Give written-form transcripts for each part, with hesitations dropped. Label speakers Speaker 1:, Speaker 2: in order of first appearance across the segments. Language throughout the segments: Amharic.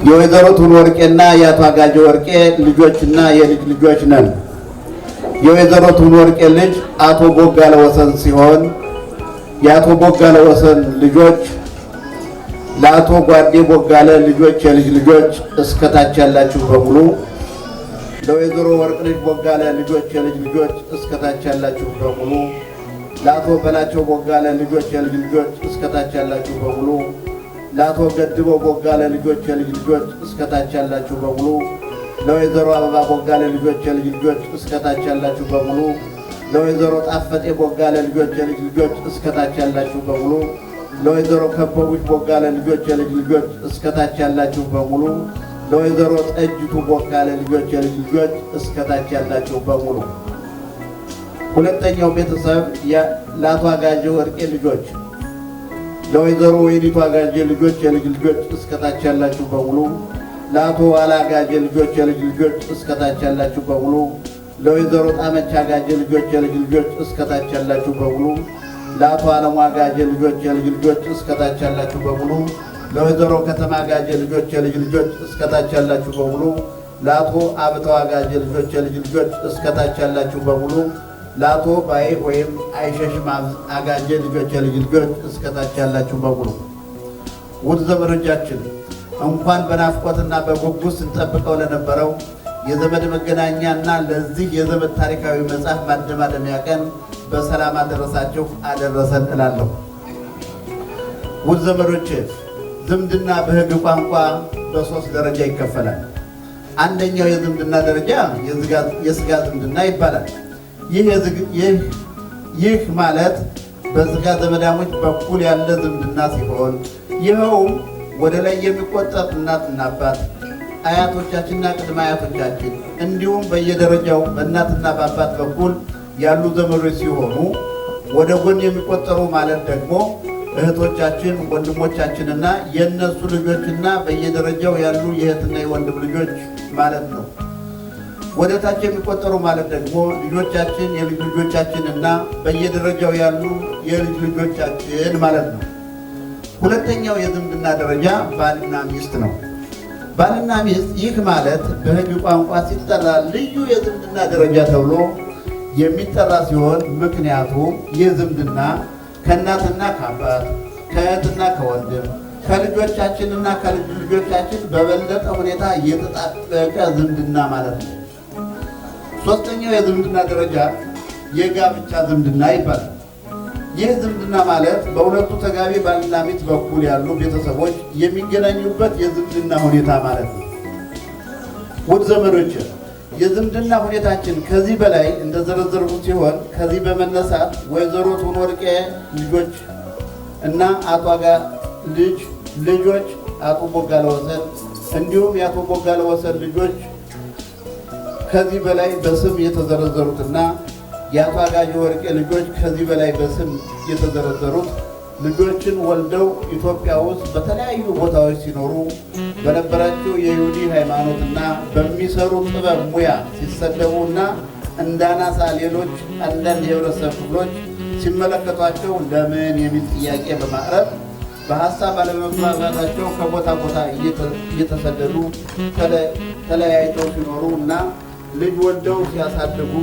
Speaker 1: የወይዘሮ ቱሉ ወርቄና የአቶ አጋጀ ወርቄ ልጆችና የልጅ ልጆች ነን። የወይዘሮ ቱሉ ወርቄ ልጅ አቶ ቦጋለ ወሰን ሲሆን የአቶ ቦጋለ ወሰን ልጆች ለአቶ ጓዴ ቦጋለ ልጆች የልጅ ልጆች እስከታች ያላችሁ በሙሉ ለወይዘሮ ወርቅነሽ ቦጋለ ልጆች የልጅ ልጆች እስከታች ያላችሁ በሙሉ ለአቶ በላቸው ቦጋለ ልጆች የልጅ ልጆች እስከታች ያላችሁ በሙሉ ለአቶ ገድበው ቦጋለ ልጆች የልጅ ልጆች እስከታች ያላችሁ በሙሉ ለወይዘሮ አበባ ቦጋለ ልጆች የልጅ ልጆች እስከታች ያላችሁ በሙሉ ለወይዘሮ ጣፈጤ ቦጋለ ልጆች የልጅ ልጆች እስከታች ያላችሁ በሙሉ ለወይዘሮ ከበቡሽ ቦጋለ ልጆች የልጅ ልጆች እስከታች ያላችሁ በሙሉ ለወይዘሮ ጠጅቱ ቦጋለ ልጆች የልጅ ልጆች እስከታች ያላችሁ በሙሉ። ሁለተኛው ቤተሰብ ለአቶ አጋጀ ወርቄ ልጆች ለወይዘሮ ወይኒቱ አጋጀ ልጆች የልጅ ልጆች እስከታች ያላችሁ በሙሉ ለአቶ ዋላ አጋጀ ልጆች የልጅ ልጆች እስከታች ያላችሁ በሙሉ ለወይዘሮ ጣመቻ አጋጀ ልጆች የልጅ ልጆች እስከታች ያላችሁ በሙሉ ለአቶ አለሙ አጋጀ ልጆች የልጅ ልጆች እስከታች ያላችሁ በሙሉ ለወይዘሮ ከተማ አጋጀ ልጆች የልጅ ልጆች እስከታች ያላችሁ በሙሉ ለአቶ አብተው አጋጀ ልጆች የልጅ ልጆች እስከታች ያላችሁ በሙሉ ለአቶ ባይ ወይም አይሸሽም አጋጀ ልጆች የልጅ ልጆች እስከታች ያላችሁ በሙሉ። ውድ ዘመዶቻችን እንኳን በናፍቆትና በጉጉት ስንጠብቀው ለነበረው የዘመድ መገናኛና ለዚህ የዘመድ ታሪካዊ መጽሐፍ ማደማደሚያ ቀን በሰላም አደረሳችሁ አደረሰን እላለሁ። ውድ ዘመዶቼ ዝምድና በሕግ ቋንቋ በሶስት ደረጃ ይከፈላል። አንደኛው የዝምድና ደረጃ የስጋ ዝምድና ይባላል። ይህ ማለት በስጋ ዘመዳሞች በኩል ያለ ዝምድና ሲሆን ይኸውም ወደ ላይ የሚቆጠር እናትና አባት፣ አያቶቻችንና ቅድመ አያቶቻችን እንዲሁም በየደረጃው በእናትና በአባት በኩል ያሉ ዘመዶች ሲሆኑ ወደ ጎን የሚቆጠሩ ማለት ደግሞ እህቶቻችን፣ ወንድሞቻችንና የእነሱ ልጆችና በየደረጃው ያሉ የእህትና የወንድም ልጆች ማለት ነው። ወደ ታች የሚቆጠሩ ማለት ደግሞ ልጆቻችን፣ የልጅ ልጆቻችንና በየደረጃው ያሉ የልጅ ልጆቻችን ማለት ነው። ሁለተኛው የዝምድና ደረጃ ባልና ሚስት ነው። ባልና ሚስት ይህ ማለት በሕግ ቋንቋ ሲጠራ ልዩ የዝምድና ደረጃ ተብሎ የሚጠራ ሲሆን ምክንያቱም ይህ ዝምድና ከእናትና ከአባት፣ ከእህትና ከወንድም፣ ከልጆቻችንና ከልጅ ልጆቻችን በበለጠ ሁኔታ የተጣበቀ ዝምድና ማለት ነው። ሶስተኛው የዝምድና ደረጃ የጋብቻ ዝምድና ይባላል። ይህ ዝምድና ማለት በሁለቱ ተጋቢ ባልና ሚስት በኩል ያሉ ቤተሰቦች የሚገናኙበት የዝምድና ሁኔታ ማለት ነው። ውድ ዘመዶች የዝምድና ሁኔታችን ከዚህ በላይ እንደዘረዘርኩት ሲሆን ከዚህ በመነሳት ወይዘሮ ቱሉ ወርቄ ልጆች እና አቶ አጋ ልጆች አቶ ቦጋለ ወሰን እንዲሁም የአቶ ቦጋለ ወሰን ልጆች ከዚህ በላይ በስም የተዘረዘሩትና የአቶ አጋጀ ወርቄ ልጆች ከዚህ በላይ በስም የተዘረዘሩት ልጆችን ወልደው ኢትዮጵያ ውስጥ በተለያዩ ቦታዎች ሲኖሩ በነበራቸው የይሁዲ ሃይማኖትና በሚሰሩ ጥበብ ሙያ ሲሰደቡና እንዳናሳ ሌሎች አንዳንድ የህብረተሰብ ክፍሎች ሲመለከቷቸው ለምን የሚል ጥያቄ በማቅረብ በሀሳብ ባለመግባባታቸው ከቦታ ቦታ እየተሰደዱ ተለያይተው ሲኖሩ እና ልጅ ወልደው ሲያሳድጉ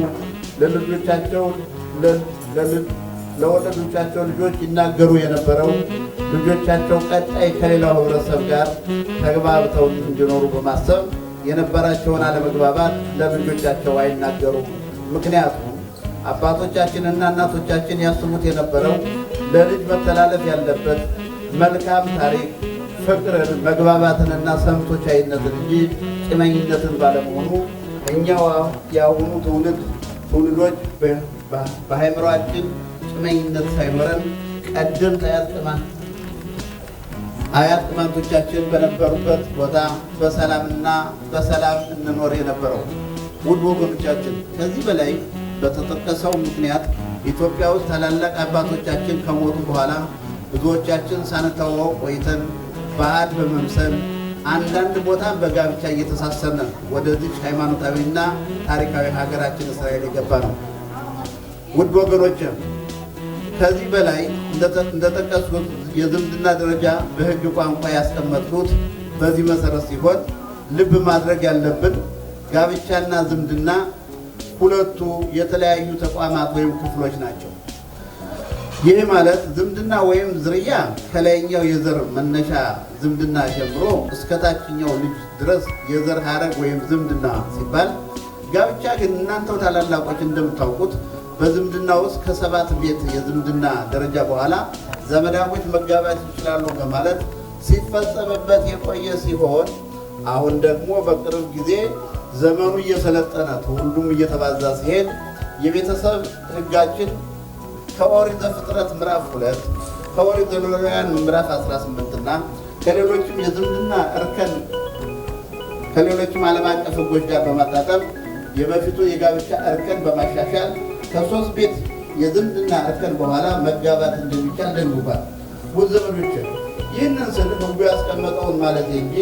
Speaker 1: ለወለዶቻቸው ልጆች ይናገሩ የነበረው ልጆቻቸው ቀጣይ ከሌላው ህብረተሰብ ጋር ተግባብተው እንዲኖሩ በማሰብ የነበራቸውን አለመግባባት ለልጆቻቸው አይናገሩም። ምክንያቱም አባቶቻችንና እናቶቻችን ያስቡት የነበረው ለልጅ መተላለፍ ያለበት መልካም ታሪክ፣ ፍቅርን፣ መግባባትንና ሰምቶ ቻይነትን እንጂ ጭመኝነትን ባለመሆኑ እኛው የአሁኑ ትውልዶች በሃይምሯችን ጭመኝነት ሳይኖረን ቀደምት አያት ቅማንቶቻችን በነበሩበት ቦታ በሰላም እንኖር የነበረው። ውድ ወገኖቻችን ከዚህ በላይ በተጠቀሰው ምክንያት ኢትዮጵያ ውስጥ ታላላቅ አባቶቻችን ከሞቱ በኋላ ብዙዎቻችን ሳንተዋወቅ ቆይተን ባዕድ በመምሰል አንዳንድ ቦታ በጋብቻ እየተሳሰርን ወደዚህ ሃይማኖታዊና ታሪካዊ ሀገራችን እስራኤል የገባ ነው። ውድ ወገኖች ከዚህ በላይ እንደጠቀስኩት የዝምድና ደረጃ በሕግ ቋንቋ ያስቀመጥኩት በዚህ መሰረት ሲሆን ልብ ማድረግ ያለብን ጋብቻና ዝምድና ሁለቱ የተለያዩ ተቋማት ወይም ክፍሎች ናቸው። ይህ ማለት ዝምድና ወይም ዝርያ ከላይኛው የዘር መነሻ ዝምድና ጀምሮ እስከ ታችኛው ልጅ ድረስ የዘር ሐረግ ወይም ዝምድና ሲባል፣ ጋብቻ ግን እናንተው ታላላቆች እንደምታውቁት በዝምድና ውስጥ ከ7 ቤት የዝምድና ደረጃ በኋላ ዘመዳሞች መጋባት ይችላሉ በማለት ሲፈጸምበት የቆየ ሲሆን አሁን ደግሞ በቅርብ ጊዜ ዘመኑ እየሰለጠነ ሁሉም እየተባዛ ሲሄድ የቤተሰብ ሕጋችን ከኦሪት ዘፍጥረት ምዕራፍ 2 ከኦሪት ዘሌዋውያን ምዕራፍ 18 እና ከሌሎችም የዝምድና እርከን ከሌሎችም ዓለም አቀፍ ሕጎች ጋር በማጣጠም የበፊቱ የጋብቻ እርከን በማሻሻል ከ3 ቤት የዝምድና እርከን በኋላ መጋባት እንደሚቻል ደንግጓል። ውድ ዘመዶች ይህንን ስል ሕጉ ያስቀመጠውን ማለት እንጂ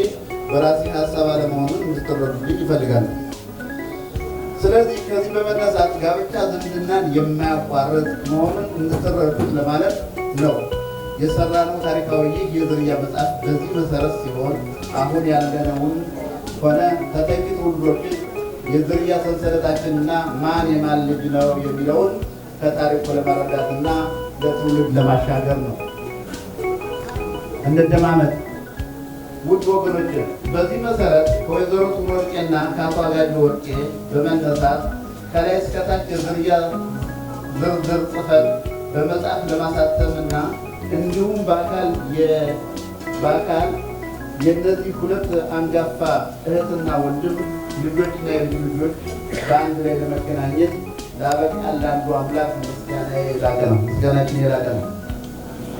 Speaker 1: በራሴ ሀሳብ አለመሆኑን እንድትረዱልኝ ይፈልጋሉ። ስለዚህ ከዚህ በመነሳት ጋብቻ ዝምድናን የማያቋርጥ መሆኑን እንድትረዱት ለማለት ነው የሰራነው ታሪካዊ ይህ የዝርያ መጽሐፍ በዚህ መሰረት ሲሆን አሁን ያለነውን ሆነ ተተኪ ትውልዶችን የዝርያ ሰንሰለታችንና ማን የማን ልጅ ነው የሚለውን ከታሪኩ ለመረዳትና ለትውልድ ለማሻገር ነው። እንደማመጥ ውድ ወገኖች በዚህ መሰረት ከወይዘሮ ወርቄና ከአቶ አጋጆ ወርቄ በመነሳት ከላይ እስከታች የዝርያ ዝርዝር ጽፈን በመጽሐፍ ለማሳተምና እንዲሁም በአካል የእነዚህ ሁለት አንጋፋ እህትና ወንድም ልጆችና የልጅ ልጆች በአንድ ላይ ለመገናኘት ላበቃን ለአንዱ አምላክ ምስጋናችን የላቀ ነው።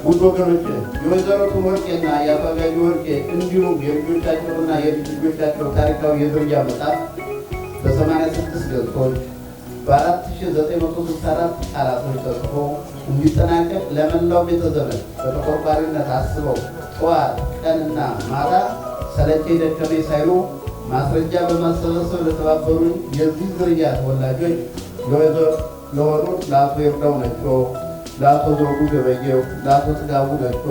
Speaker 1: ውድ ወገኖች የወይዘሮ ወርቄና የአቶ አጋጆ ወርቄ እንዲሁም የልጆቻቸውና የልጅ ልጆቻቸው ታሪካዊ የዝርያ መጽሐፍ በ86 ገጾች በ4964 ቃላቶች ተጽፎ እንዲጠናቀቅ ለመላው ቤተዘመድ በተቆርቋሪነት አስበው ጠዋት ቀንና ማታ ሰለቸኝ ደከመኝ ሳይሉ ማስረጃ በማሰባሰብ ለተባበሩኝ የዚህ ዝርያ ተወላጆች ለሆኑት ለአቶ ይርዳው ነጮ፣ ለአቶ ዘውዱ ገበየው፣ ለአቶ ጥጋቡ ነጮ፣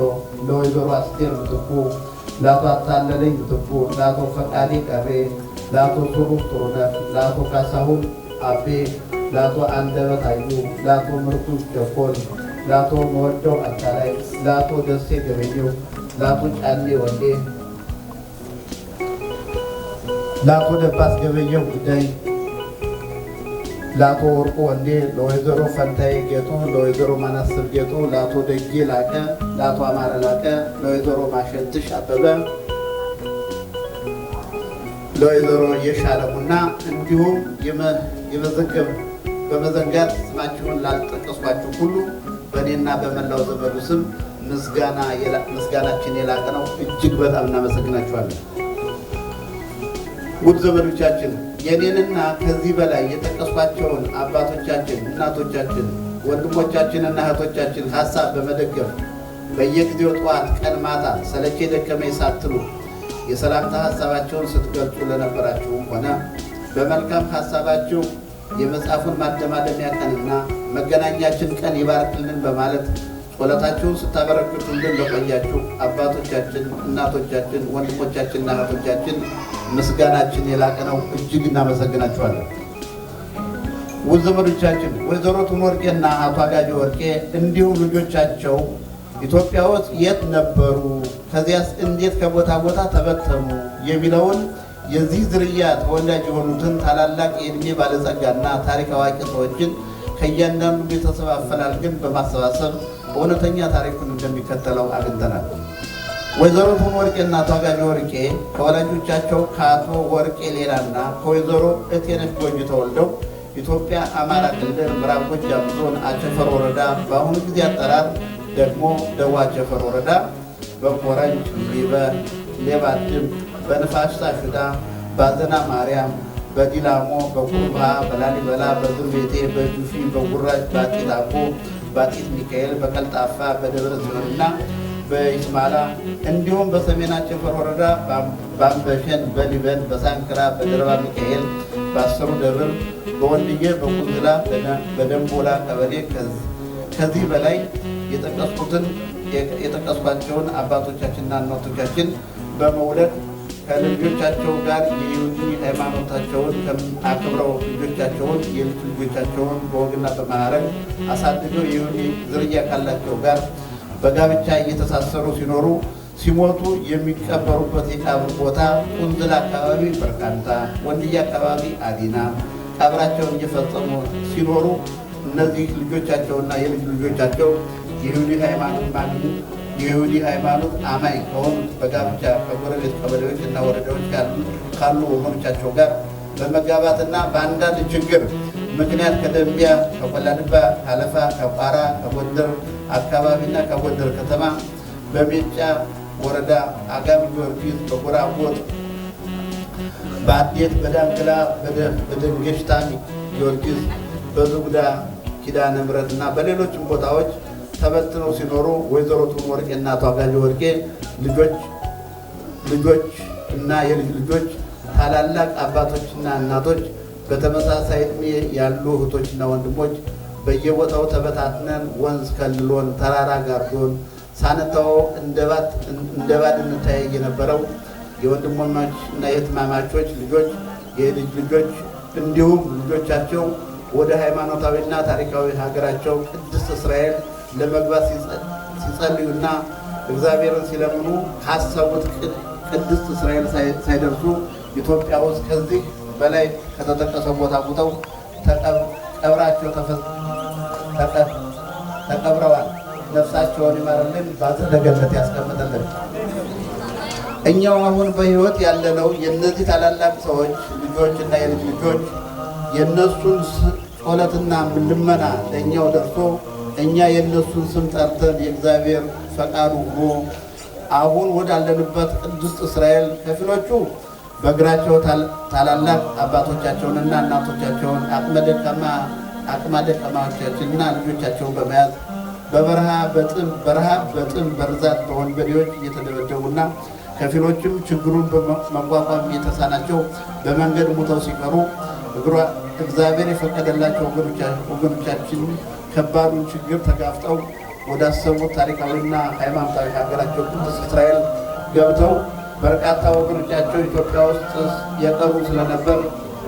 Speaker 1: ለወይዘሮ አስቴር ምትኩ፣ ለአቶ አታለለኝ ምትኩ፣ ለአቶ ፈቃዴ ቀሬ፣ ለአቶ ሱሩፍ ጥሩነህ፣ ለአቶ ካሳሁን አቤ፣ ለአቶ አንደበት አዩ፣ ለአቶ ምርቱ ጀኮል፣ ለአቶ መወደው አታላይ፣ ለአቶ ደሴ ገበየው፣ ለአቶ ጫኔ ወንዴ፣ ለአቶ ደባስ ገበየው ጉዳይ፣ ለአቶ ወርቁ ወንዴ፣ ለወይዘሮ ፈንታዬ ጌጡ፣ ለወይዘሮ ማናስብ ጌጡ፣ ለአቶ ደጌ ላቀ፣ ለአቶ አማረ ላቀ፣ ለወይዘሮ ማሸትሽ አበበ፣ ለወይዘሮ የሻለሙና እንዲሁም በመዘንጋት ስማችሁን ላልጠቀስኳችሁ ሁሉ በእኔና በመላው ዘመዱ ስም ምስጋናችን የላቀ ነው። እጅግ በጣም እናመሰግናችኋለን። ውድ ዘመዶቻችን የኔንና ከዚህ በላይ የጠቀስኳቸውን አባቶቻችን፣ እናቶቻችን፣ ወንድሞቻችንና እህቶቻችን ሀሳብ በመደገፍ በየጊዜው ጠዋት ቀን ማታ ሰለቼ ደከመኝ ሳትሉ የሰላምታ ሀሳባቸውን ስትገልጹ ለነበራችሁም ሆነ በመልካም ሀሳባችሁ የመጽሐፉን ማደማደሚያ ቀንና መገናኛችን ቀን ይባርክልን በማለት ጸሎታችሁን ስታበረክቱልን ለቆያችሁ አባቶቻችን፣ እናቶቻችን፣ ወንድሞቻችንና እህቶቻችን ምስጋናችን የላቀ ነው። እጅግ እናመሰግናችኋለን። ውድ ዘመዶቻችን ወይዘሮ ወርቄና አቶ አጋጆ ወርቄ እንዲሁም ልጆቻቸው ኢትዮጵያ ውስጥ የት ነበሩ፣ ከዚያስ እንዴት ከቦታ ቦታ ተበተኑ የሚለውን የዚህ ዝርያ ተወላጅ የሆኑትን ታላላቅ የዕድሜ ባለጸጋና ታሪክ አዋቂ ሰዎችን ከእያንዳንዱ ቤተሰብ አፈላልገን በማሰባሰብ በእውነተኛ ታሪኩን እንደሚከተለው አግኝተናል። ወይዘሮ ወርቄና አቶ አጋጆ ወርቄ ከወላጆቻቸው ከአቶ ወርቄ ሌላና ከወይዘሮ እቴነሽ ጎጅ ተወልደው ኢትዮጵያ አማራ ክልል ምዕራብ ጎጃም ዞን አቸፈር ወረዳ በአሁኑ ጊዜ አጠራር ደግሞ ደቡብ አቸፈር ወረዳ በኮረንጅ፣ ሌባድም፣ በንፋስ ሳሽዳ፣ ባዘና ማርያም፣ በዲላሞ፣ በቁርባ፣ በላሊበላ፣ በዱርቤቴ፣ በጁፊ፣ በጉራጅ፣ በአጢት አቦ፣ በአጢት ሚካኤል፣ በቀልጣፋ፣ በደብረ ጽዮንና በይስማላ እንዲሁም በሰሜን አቸፈር ወረዳ በአምበሸን፣ በሊበን፣ በሳንክራ፣ በደረባ ሚካኤል፣ በአስሩ ደብር፣ በወንድዬ፣ በቁንዝላ፣ በደንቦላ ቀበሌ ከዚህ በላይ የጠቀስኳቸውን አባቶቻችንና እናቶቻችን በመውለድ ከልጆቻቸው ጋር የይሁዲ ሃይማኖታቸውን አክብረው ልጆቻቸውን የልጅ ልጆቻቸውን በወግና በማዕረግ አሳድገው የይሁዲ ዝርያ ካላቸው ጋር በጋብቻ እየተሳሰሩ ሲኖሩ ሲሞቱ የሚቀበሩበት የቀብር ቦታ ቁንዝላ አካባቢ በርካታ፣ ወንድያ አካባቢ አዲና ቀብራቸውን እየፈጸሙ ሲኖሩ እነዚህ ልጆቻቸውና የልጅ ልጆቻቸው የይሁዲ ሃይማኖት አማኝ ከሆኑት በጋብቻ ከጎረቤት ቀበሌዎች እና ወረዳዎች ካሉ ወገኖቻቸው ጋር በመጋባትና በአንዳንድ ችግር ምክንያት ከደንቢያ፣ ከቆላድባ፣ ከአለፋ፣ ከቋራ፣ ከጎንደር አካባቢና ከጎንደር ከተማ በሜጫ ወረዳ አጋሚ ጊዮርጊስ፣ በጎራቦት፣ በአዴት፣ በዳንግላ፣ በደንገሽታ ጊዮርጊስ፣ በዙግዳ ኪዳነ ምሕረት እና በሌሎችም ቦታዎች ተበትነው ሲኖሩ ወይዘሮ ቱም ወርቄ እና አቶ አጋዥ ወርቄ ልጆች እና የልጅ ልጆች ታላላቅ አባቶችና እናቶች በተመሳሳይ ዕድሜ ያሉ እህቶችና ወንድሞች በየቦታው ተበታትነን ወንዝ ከልሎን ተራራ ጋርዶን ሳንተው እንደባድ እንተያይ የነበረው የወንድሞች እና የእህትማማቾች ልጆች የልጅ ልጆች እንዲሁም ልጆቻቸው ወደ ሃይማኖታዊና ታሪካዊ ሀገራቸው ቅድስት እስራኤል ለመግባት ሲጸልዩና እግዚአብሔርን ሲለምኑ ካሰቡት ቅድስት እስራኤል ሳይደርሱ ኢትዮጵያ ውስጥ ከዚህ በላይ ከተጠቀሰው ቦታ ቁጠው ቀብራቸው ተቀብረዋል። ነፍሳቸውን ይማርልን፣ በአጸደ ገነት ያስቀምጥልን። እኛው አሁን በሕይወት ያለነው የእነዚህ ታላላቅ ሰዎች ልጆች እና የልጅ ልጆች የእነሱን ጸሎትና ልመና ለእኛው ደርሶ እኛ የእነሱን ስም ጠርተን የእግዚአብሔር ፈቃዱ ሆኖ አሁን ወዳለንበት ቅድስት እስራኤል ከፊሎቹ በእግራቸው ታላላቅ አባቶቻቸውንና እናቶቻቸውን አቅመ ደካማዎቻችንና ልጆቻቸውን በመያዝ በረሃብ በጥም በርዛት በወንበዴዎች እየተደበደቡና ከፊሎችም ችግሩን በመቋቋም የተሳናቸው በመንገድ ሞተው ሲቀሩ እግዚአብሔር የፈቀደላቸው ወገኖቻችን ከባዱን ችግር ተጋፍጠው ወዳሰቡት ታሪካዊና ሃይማኖታዊ ሀገራቸው ቅድስት እስራኤል ገብተው በርካታ ወገኖቻቸው ኢትዮጵያ ውስጥ የቀሩ ስለነበር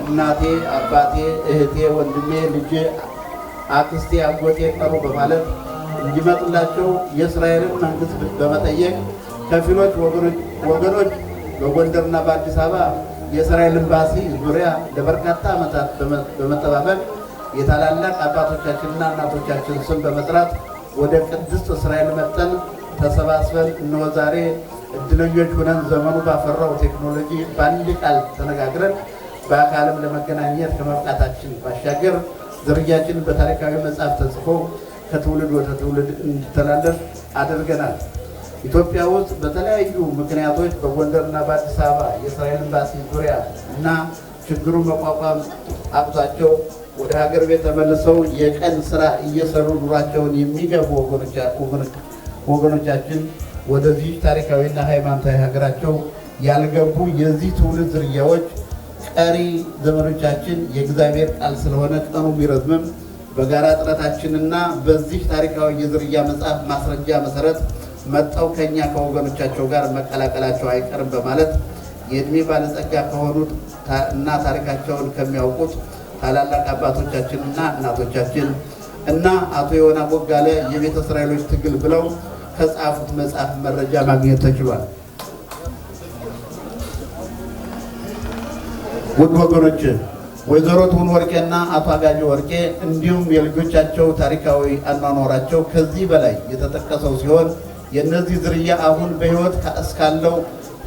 Speaker 1: እናቴ፣ አባቴ፣ እህቴ፣ ወንድሜ፣ ልጄ፣ አክስቴ፣ አጎቴ ቀሩ በማለት እንዲመጡላቸው የእስራኤልን መንግስት በመጠየቅ ከፊሎች ወገኖች በጎንደርና በአዲስ አበባ የእስራኤል ኤምባሲ ዙሪያ ለበርካታ ዓመታት በመጠባበቅ የታላላቅ አባቶቻችንና እናቶቻችን ስም በመጥራት ወደ ቅድስት እስራኤል መጠን ተሰባስበን እነሆ ዛሬ እድለኞች ሆነን ዘመኑ ባፈራው ቴክኖሎጂ በአንድ ቃል ተነጋግረን በአካልም ለመገናኘት ከመብቃታችን ባሻገር ዝርያችን በታሪካዊ መጽሐፍ ተጽፎ ከትውልድ ወደ ትውልድ እንዲተላለፍ አድርገናል። ኢትዮጵያ ውስጥ በተለያዩ ምክንያቶች በጎንደርና በአዲስ አበባ የእስራኤል ኤምባሲ ዙሪያ እና ችግሩን መቋቋም አቅቷቸው ወደ ሀገር ቤት ተመልሰው የቀን ስራ እየሰሩ ኑሯቸውን የሚገቡ ወገኖቻችን ወደዚህ ታሪካዊና ሃይማኖታዊ ሀገራቸው ያልገቡ የዚህ ትውልድ ዝርያዎች ቀሪ ዘመኖቻችን የእግዚአብሔር ቃል ስለሆነ ቀኑ ቢረዝምም በጋራ ጥረታችንና በዚህ ታሪካዊ የዝርያ መጽሐፍ ማስረጃ መሰረት መጣው ከኛ ከወገኖቻቸው ጋር መቀላቀላቸው አይቀርም በማለት የእድሜ ባለጸጋ ከሆኑት እና ታሪካቸውን ከሚያውቁት ታላላቅ አባቶቻችንና እናቶቻችን እና አቶ ዮና ቦጋለ የቤተ እስራኤሎች ትግል ብለው ከጻፉት መጽሐፍ መረጃ ማግኘት ተችሏል። ውድ ወገኖች ወይዘሮ ቱም ወርቄና አቶ አጋዥ ወርቄ እንዲሁም የልጆቻቸው ታሪካዊ አኗኗራቸው ከዚህ በላይ የተጠቀሰው ሲሆን የእነዚህ ዝርያ አሁን በሕይወት እስካለው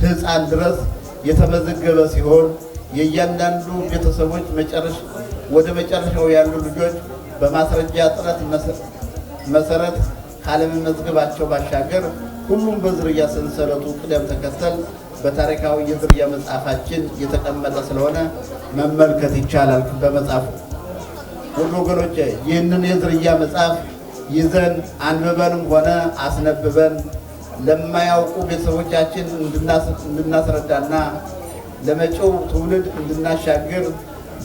Speaker 1: ሕፃን ድረስ የተመዘገበ ሲሆን የእያንዳንዱ ቤተሰቦች ወደ መጨረሻው ያሉ ልጆች በማስረጃ ጥረት መሰረት ካለመመዝገባቸው ባሻገር ሁሉም በዝርያ ሰንሰለቱ ቅደም ተከተል በታሪካዊ የዝርያ መጽሐፋችን የተቀመጠ ስለሆነ መመልከት ይቻላል። በመጽሐፉ ሁሉ ወገኖቼ ይህንን የዝርያ መጽሐፍ ይዘን አንብበንም ሆነ አስነብበን ለማያውቁ ቤተሰቦቻችን እንድናስረዳና ለመጪው ትውልድ እንድናሻግር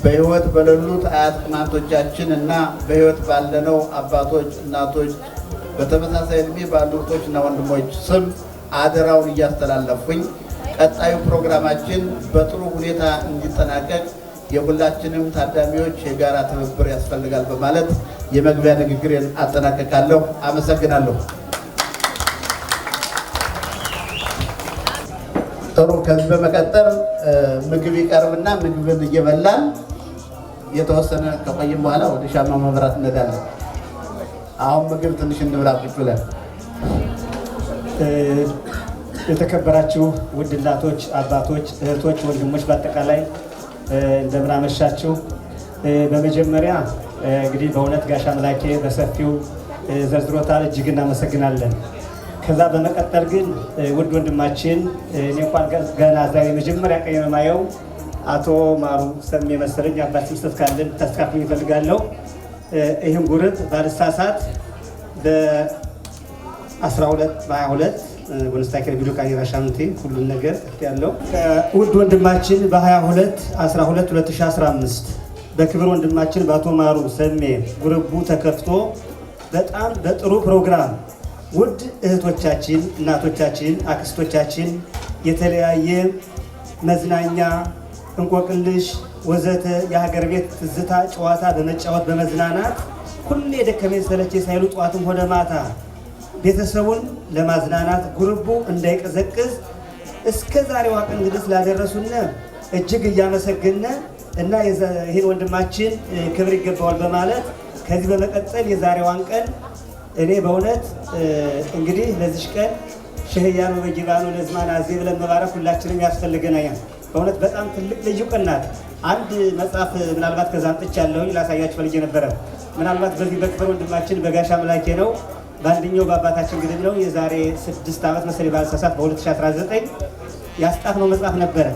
Speaker 1: በሕይወት በሌሉት አያት ቅማንቶቻችን እና በሕይወት ባለነው አባቶች፣ እናቶች በተመሳሳይ ዕድሜ ባሉ እህቶችና ወንድሞች ስም አደራውን እያስተላለፉኝ ቀጣዩ ፕሮግራማችን በጥሩ ሁኔታ እንዲጠናቀቅ የሁላችንም ታዳሚዎች የጋራ ትብብር ያስፈልጋል በማለት የመግቢያ ንግግሬን አጠናቀቃለሁ። አመሰግናለሁ። ጥሩ። ከዚህ በመቀጠል ምግብ ይቀርብና ምግብን እየበላን የተወሰነ ከቆይም በኋላ ወደ ሻማ መብራት እንሄዳለን። አሁን ምግብ ትንሽ እንብላ ቁጭ ብለን።
Speaker 2: የተከበራችሁ ውድ እናቶች፣ አባቶች፣ እህቶች፣ ወንድሞች በአጠቃላይ እንደምን አመሻችሁ። በመጀመሪያ እንግዲህ በእውነት ጋሽ አምላኬ በሰፊው ዘርዝሮታል፣ እጅግ እናመሰግናለን። ከዛ በመቀጠል ግን ውድ ወንድማችን እኔ እንኳን ገና ዛሬ መጀመሪያ ቀን የማየው አቶ ማሩ ሰሜ መሰለኝ አባት ስም ካለን ታስካፍሉ ይፈልጋለሁ። ይህን ጉርብ ባልሳሳት በ22 ወንስታከር ቪዲዮ ካሜራ ሻምቴ ሁሉን ነገር ያለው ውድ ወንድማችን በ22/12/2015 በክብር ወንድማችን በአቶ ማሩ ሰሜ ጉርቡ ተከፍቶ በጣም በጥሩ ፕሮግራም ውድ እህቶቻችን፣ እናቶቻችን፣ አክስቶቻችን የተለያየ መዝናኛ፣ እንቆቅልሽ ወዘተ የሀገር ቤት ትዝታ ጨዋታ በመጫወት በመዝናናት ሁሌ ደከመኝ ሰለቸኝ ሳይሉ ጠዋትም ሆነ ማታ ቤተሰቡን ለማዝናናት ጉርቡ እንዳይቀዘቅዝ እስከ ዛሬዋ ቀን ድረስ ላደረሱና እጅግ እያመሰገነ እና ይህን ወንድማችን ክብር ይገባዋል በማለት ከዚህ በመቀጠል የዛሬዋን ቀን እኔ በእውነት እንግዲህ ለዚህ ቀን ሸህያኑ በጊባኑ ለዝማን አዜ ብለን መባረክ ሁላችንም ያስፈልገናል። በእውነት በጣም ትልቅ ልዩ ቀን ናት። አንድ መጽሐፍ ምናልባት ከዛም ጥቻለሁ ላሳያችሁ ፈልጌ ነበረ። ምናልባት በዚህ በክብር ወንድማችን በጋሽ አምላኬ ነው በአንደኛው በአባታችን ግድም ነው የዛሬ 6 ዓመት መሰለኝ ባልሳሳት በ2019 ያስጣፍነው መጽሐፍ ነበረ።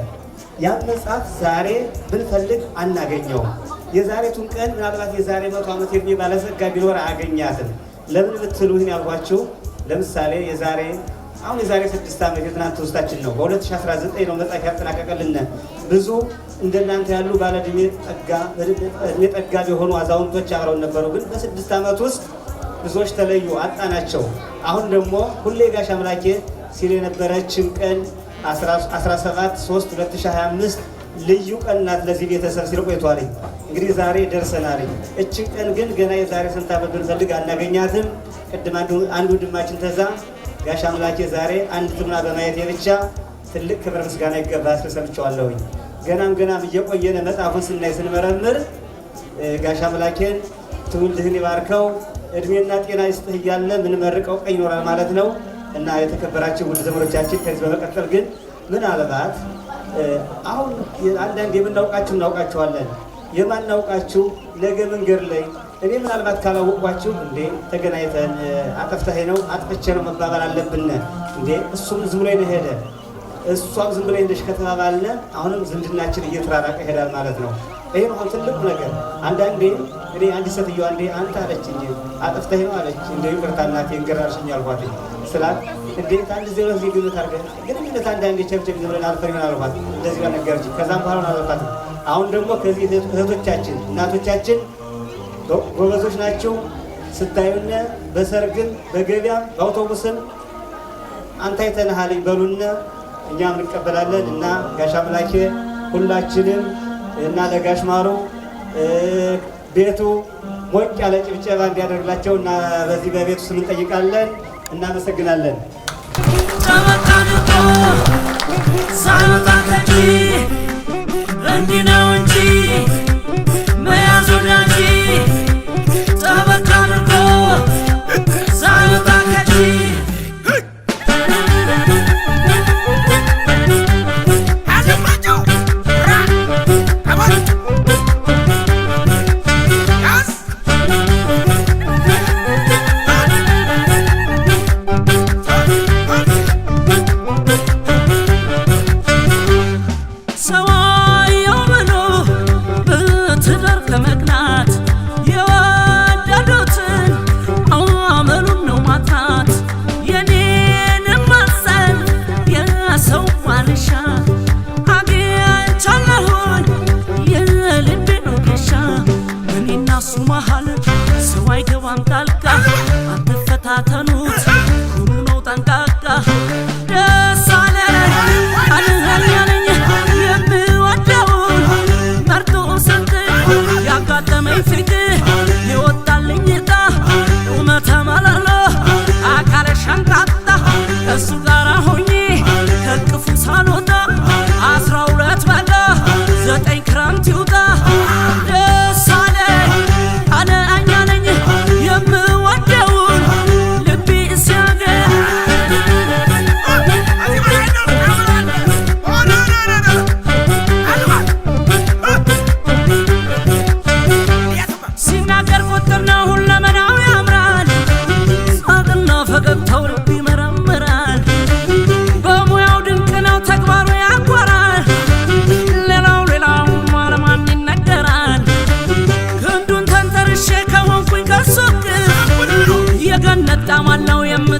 Speaker 2: ያን መጽሐፍ ዛሬ ብንፈልግ አናገኘውም። የዛሬቱን ቀን ምናልባት የዛሬ 100 ዓመት የእድሜ ባለጸጋ ቢኖር አያገኛትም። ለምን ብትሉኝ ያልኳችሁ ለምሳሌ የዛሬ 6 ዓመት የትናንት ውስጣችን ነው በ2019 ነው መጽሐፍ ያጠናቀቀልን። ብዙ እንደናንተ ያሉ ባለ እድሜ ጠጋ የሆኑ አዛውንቶች አብረውን ነበሩ። ግን በ6 ዓመት ውስጥ ብዙዎች ተለዩ፣ አጣናቸው። አሁን ደግሞ ሁሌ ጋሽ አምላኬ ሲል የነበረችን ቀን 17/3/2025 ልዩ ቀን ናት ለዚህ ቤተሰብ ሲል ቆይቷል። እንግዲህ ዛሬ ደርሰናል። እችን ቀን ግን ገና የዛሬ ስንት ዓመት ብንፈልግ አናገኛትም። ቅድም አንድ ወንድማችን ተዛ ጋሽ አምላኬ ዛሬ አንድ ትምና በማየት ብቻ ትልቅ ክብር ምስጋና ይገባል ስለሰምቸዋለሁኝ። ገናም እየቆየነ መጽሐፉን ስናይ ስንመረምር ጋሽ አምላኬን ትውልድህን ይባርከው እድሜና ጤና ይስጥህ እያለ ምን መርቀው ቀኝ ይኖራል ማለት ነው። እና የተከበራችሁ ውድ ዘመዶቻችን ከዚህ በመቀጠል ግን ምናልባት አሁን አንዳንድ የምናውቃችሁ እናውቃችኋለን፣ የማናውቃችሁ ነገ መንገድ ላይ እኔ ምናልባት ካላወቅኳችሁ እንዴ ተገናኝተን አጠፍተህ ነው አጥፍቼ ነው መባባል አለብን እንዴ እሱም ዝም ብሎ ሄደ እሷም ዝም ብሎ እንደሽ ከተባባልነ አሁንም ዝምድናችን እየተራራቀ ይሄዳል ማለት ነው። ይሄ ነው ትልቁ ነገር። አንዳንዴ እኔ አንድ ሴትዮ አንዴ አንተ አለች እንጂ አጥፍተህ ነው አለች እንዴ ይቅርታ እናቴ እንገራርሽኝ አልኳት ስላት እንዴት አንድ ዜሮ ግንኙነት አድርገን ግንኙነት አንዳንዴ ቸብቸብ ዝም ብለን አልፈን ይሆናል አልኳት። እንደዚህ ጋር ነገርች ከዛም በኋላ አልኳት። አሁን ደግሞ ከዚህ እህቶቻችን እናቶቻችን ጎበዞች ናቸው። ስታዩነ በሰርግም በገበያም በአውቶቡስም አንተ አይተንሃል ይበሉና እኛም እንቀበላለን። እና ጋሽ አምላኬ ሁላችንም እና ለጋሽ ማሩ ቤቱ ሞቅ ያለ ጭብጨባ እንዲያደርግላቸው እና በዚህ በቤቱ ስም እንጠይቃለን። እናመሰግናለን። እንዲህ ነው እንጂ መያዝ ወዳጅ ጠበቅ አድርጎ ሳይወጣ ከጂ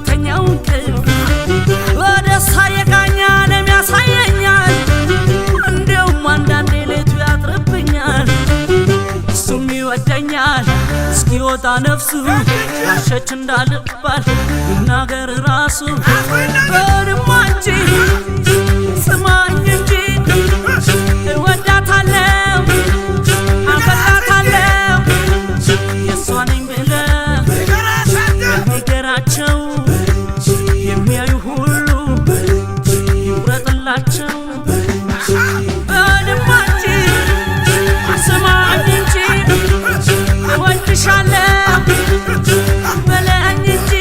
Speaker 3: ማልተኛው እንቅልፍ ወደ ሳየቃኛ ለሚያሳየኛል እንደውም አንዳንዴ ሌቱ ያጥርብኛል እሱም ይወደኛል እስኪወጣ ነፍሱ ዋሸች እንዳልባል ይናገር ራሱ በድማ እንጂ ስማኝ እንጂ እወዳታለሁ አፈቅራታለሁ የእሷ ነኝ ብለህ የሚገራቸው የሚያዩ ሁሉ ይውረጥላቸው በድማ እንጂ ስማኝ እንጂ እወድሻለሁ በለኝ እንጂ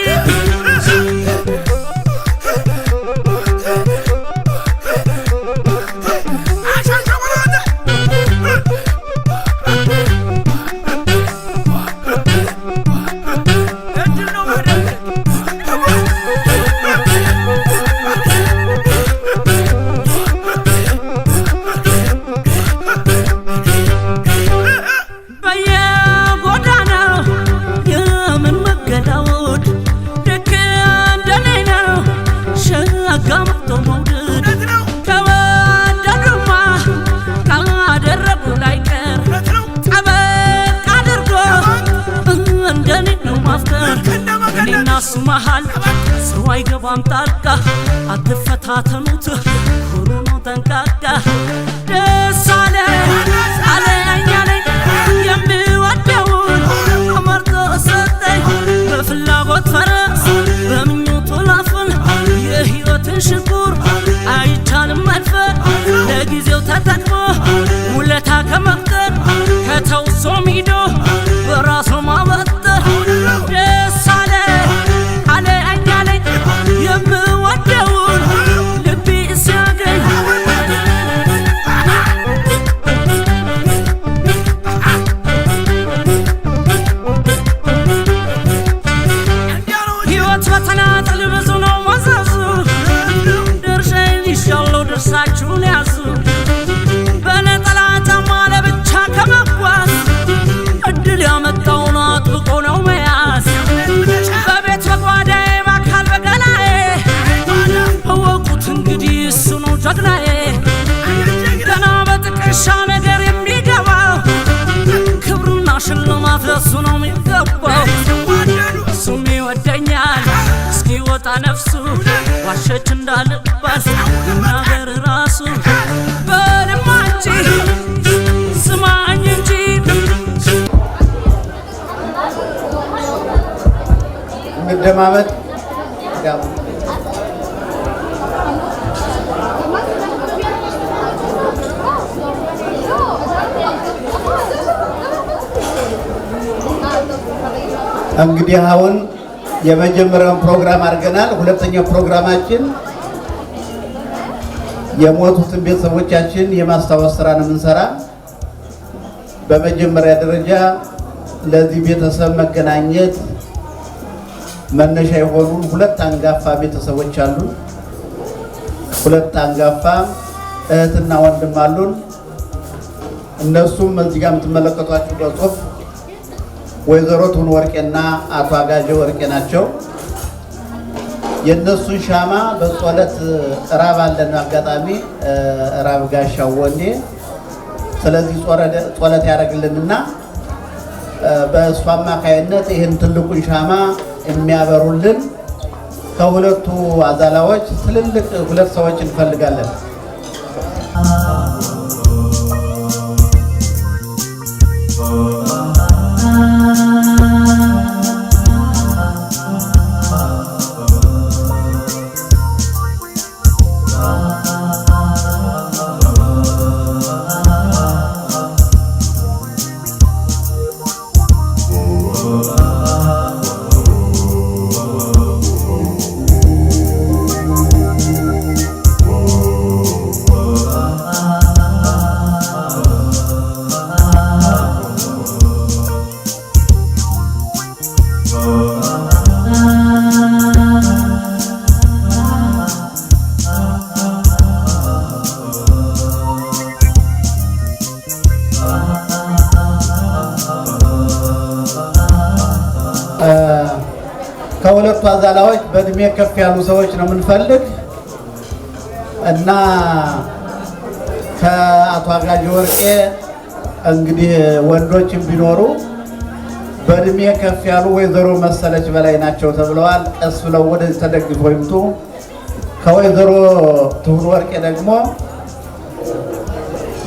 Speaker 3: መሃል ሰው አይገባም ጣልቃ አትፈታተኑት ሁሉ ነው ጠንቃቃ ደስ አለኝ የምወደውን አመርጦ ሰጠኝ በፍላጎት ፈረስ በምኞቱ ላፍን የሕይወትን ሽንቁር አይቻልም መልፈር ለጊዜው ተጠቅሞ ውለታ ከመፍጠር ከተውሶ ሚዶ በራሱ ማበጠር ደስ የምወደውን ልቤ ሲያገኝ ሕይወት በተናጠል ብዙ ነው መዘዙ ድርሻዬን ይሻለው ድርሳችሁን ያዙ በነጠላ ጫማ ለብቻ ከመጓዝ እድል ያመጣውን አጥብቆ ነው መያዝ በቤት በጓዳዬ በአካል በገላዬ እወቁት እንግዲህ እሱ ነው ጀግናዬ ገና በጥቅሻ ነገር የሚገባው ክብርና ሽልማት ለሱ ነው የሚገባው እሱም ይወደኛል እስኪወጣ ነፍሱ ዋሸች እንዳልባል ይናገር ራሱ በድማ እንጂ ስማኝ እንጂ
Speaker 1: መደማመጥ እንግዲህ አሁን የመጀመሪያውን ፕሮግራም አድርገናል። ሁለተኛው ፕሮግራማችን የሞቱትን ቤተሰቦቻችን የማስታወስ ስራ ነው የምንሰራ። በመጀመሪያ ደረጃ ለዚህ ቤተሰብ መገናኘት መነሻ የሆኑ ሁለት አንጋፋ ቤተሰቦች አሉን። ሁለት አንጋፋ እህትና ወንድም አሉን። እነሱም እዚህ ጋር የምትመለከቷቸው በጽሁፍ ወይዘሮ ቱን ወርቄና አቶ አጋጀ ወርቄ ናቸው። የነሱን ሻማ በጸሎት ራብ አለን አጋጣሚ ራብ ጋሻው ወንዴ ስለዚህ ጸሎት ያደርግልንና በእሱ አማካይነት ይህን ትልቁን ሻማ የሚያበሩልን ከሁለቱ አዛላዎች ትልልቅ ሁለት ሰዎች እንፈልጋለን። በእድሜ ከፍ ያሉ ሰዎች ነው የምንፈልግ እና ከአቶ አጋዥ ወርቄ እንግዲህ ወንዶችም ቢኖሩ በእድሜ ከፍ ያሉ ወይዘሮ መሰለች በላይ ናቸው ተብለዋል። ቀስ ብለው ወደዚህ ተደግፈው ይምጡ። ከወይዘሮ ትሁን ወርቄ ደግሞ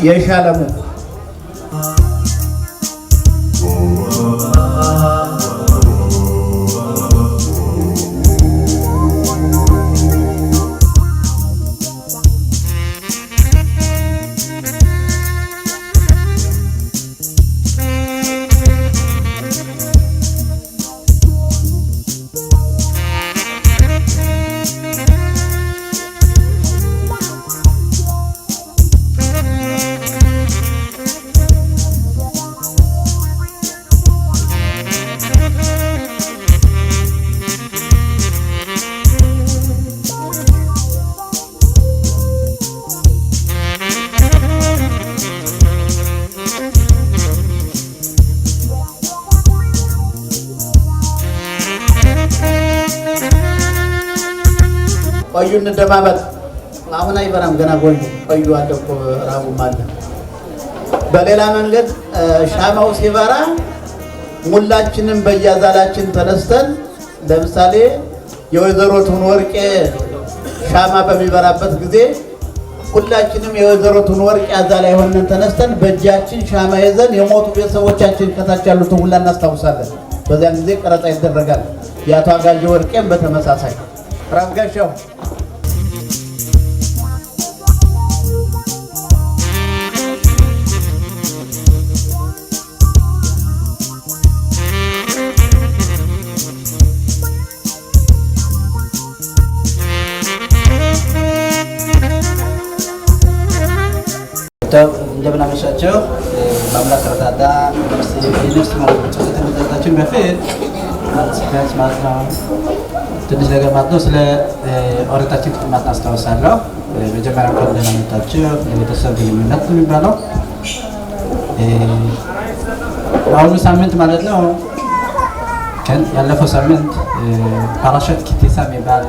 Speaker 1: የሻለሙ ቆዩ እንደማመጥ አሁን አይበራም ገና ቆዩ አለ እኮ ራቡም አለ። በሌላ መንገድ ሻማው ሲበራ ሁላችንም በየዛላችን ተነስተን ለምሳሌ የወይዘሮ ትሁን ወርቄ ሻማ በሚበራበት ጊዜ ሁላችንም የወይዘሮ ትሁን ወርቄ አዛላ ሆነን ተነስተን በእጃችን ሻማ ይዘን የሞቱ ቤተሰቦቻችን ከታች ያሉትን ሁላ እናስታውሳለን። በዚያን ጊዜ ቀረጻ ይደረጋል። የአቶ አጋዥ ወርቄም በተመሳሳይ ራምጋሻው
Speaker 4: እንደምን አመሻችሁ። ማምላክ ረዳዳ ዩኒቨርሲቲ ማለት ከመዘጋጀታችን በፊት ማለት ነው ትንሽ ነገር ማለት ነው ስለ ኦሪታችን ክፍል ማለት አስታውሳለሁ። መጀመሪያ እንኳን ደህና መጣችሁ። የቤተሰብ ግንኙነት የሚባለው በአሁኑ ሳምንት ማለት ነው ያለፈው ሳምንት ፓራሸት ኪቴሳ የሚባል